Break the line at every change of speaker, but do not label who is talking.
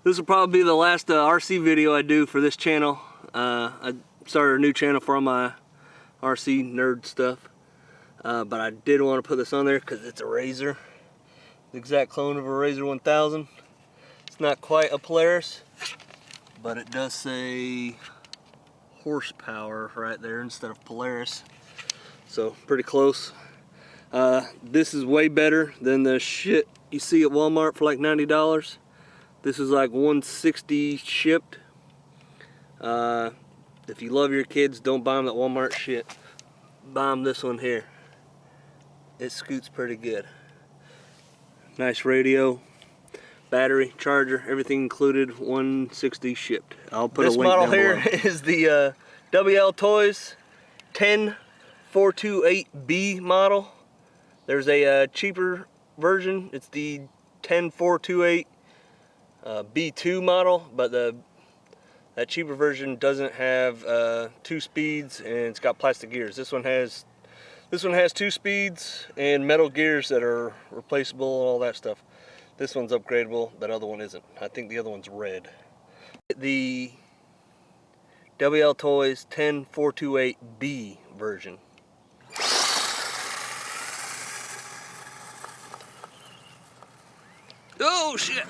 This will probably be the last RC video I do for this channel. I started a new channel for all my RC nerd stuff. But I did want to put this on there because it's a RZR. The exact clone of a RZR 1000. It's not quite a Polaris, but it does say horsepower right there instead of Polaris. So pretty close. This is way better than the shit you see at Walmart for like $90. This is like $160 shipped. If you love your kids, don't buy them that Walmart shit. Buy them this one here. It scoots pretty good. Nice radio, battery, charger, everything included, $160 shipped. I'll put a link down below. This model here is the Wltoys 10428B model. There's a cheaper version. It's the 10428 B2 model, but that cheaper version doesn't have 2 speeds and it's got plastic gears. This one has 2 speeds and metal gears that are replaceable and all that stuff. This one's upgradable, that other one isn't. I think the other one's red. The Wltoys 10428B version. Oh shit!